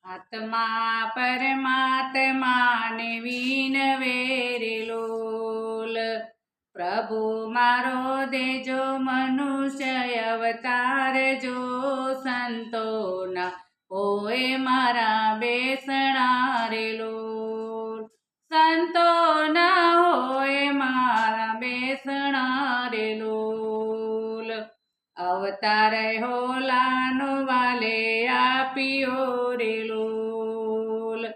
આત્મા પરમાત્માને વિનવે રે લોલ. પ્રભુ મારો દેજો મનુષ્ય અવતાર જો, સંતોના હોય મારા બેસણા રે લોલ. સંતોના હોય મારા બેસણા રે લોલ. અવતાર હોલાનો વાલે આપ્યો રે લોલ.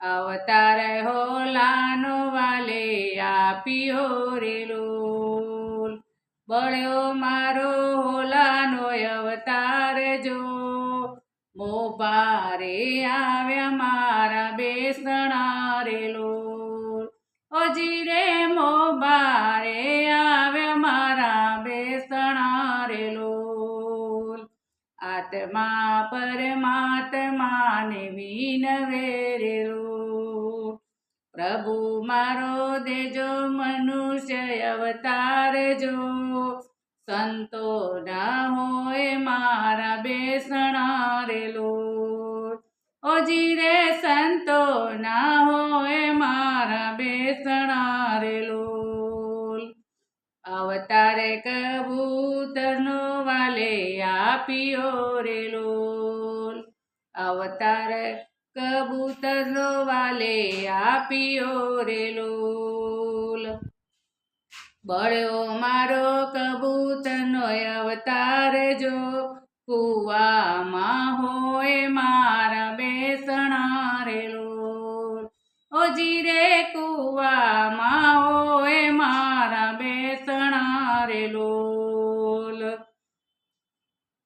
અવતાર હોલાનો વાલે આપ્યો રે લોલ. બળ્યો મારો હોલાનો અવતાર જો, મોભારે આવ્યા મારા બેસણા રે લોલ. ઓજી રે મોભારે આવ્યા મારા બેસણા રે લોલ. આત્મા પરમાત્માને વિનવે રે લોલ. પ્રભુ મારો દેજો મનુષ્ય અવતાર જો, સંતો ના હોય મારા બેસણા રે લોલ. ઓજી રે સંતો ના હોય મારા બેસણા રે લોલ. અવતાર કબૂતરનો વાલે આપ્યો રે લોલ. અવતાર કબૂતરનો વાલે આપ્યો રે લોલ. બળ્યો મારો કબૂતરનો અવતાર જો, કુવામાં હોય મારા બેસણા રે લોલ. ઓજી રે કુવામાં હોય મારા બેસણા રે લોલ.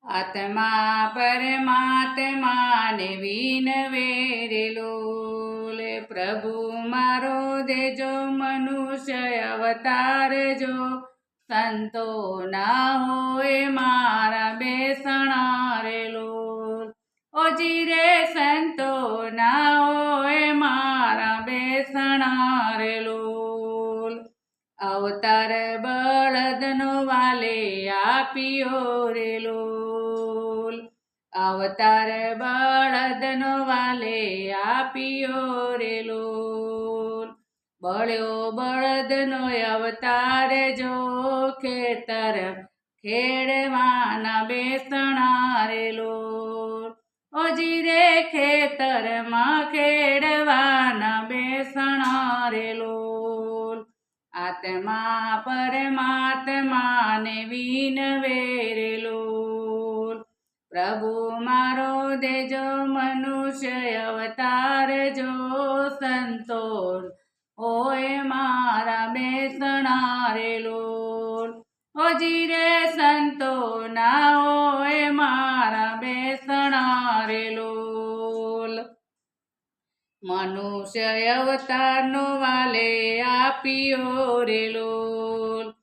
આત્મા પરમાત્માને વિનવે રે લોલ. પ્રભુ મારો દેજો મનુષ્ય અવતાર જો, સંતો ના હોય મારા બેસણા રે લોલ. ઓજી રે સંતો ના હોય મારા બેસણા રે લોલ. અવતાર બળદનો વાલે આપ્યો રે લોલ. અવતાર બળદનો વાલે આપ્યો રે લોલ. બળ્યો બળદનો અવતાર જો, ખેતર ખેડવાના બેસણા રે લોલ. ઓજી રે ખેતરમાં ખેડવાના બેસણા રે લોલ. આત્મા પરમાત્માને વિનવે રે લોલ. પ્રભુ મારો દેજો મનુષ્ય અવતાર જો, સંતો હોય મારા બેસણા રે લોલ. ઓજી રે સંતો ના હોય મારા બેસણા રે લોલ. મનુષ્ય અવતારનો વાલે આપ્યો રે લોલ.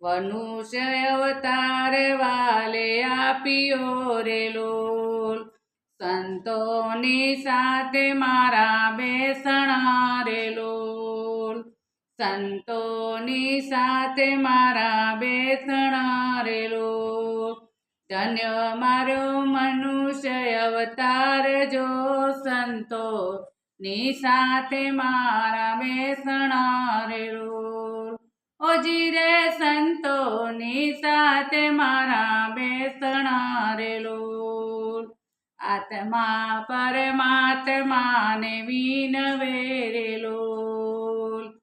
મનુષ્ય અવતાર વાલે આપ્યો રે લોલ. સંતોની સાથે મારા બેસણા રે લોલ. સંતોની સાથે મારા બેસણા રે લોલ. ધન્ય મારો મનુષ્ય અવતાર જો, સંતો ની સાથે મારા બેસણા રે લોલ. ઓજી રે સંતો ની સાથે મારા બેસણા રે લોલ. આત્મા પરમાત્માને વિનવે રે લોલ.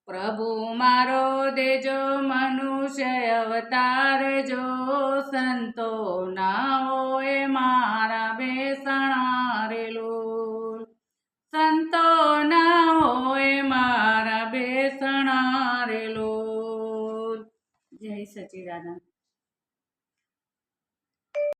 પ્રભુ મારો દેજો મનુષ્ય અવતાર જો, સંતો ના હોય મારા બેસણા રે લોલ. સંતો ના હોય મારા બેસણા રે લોલ. જય સચિદાનંદ.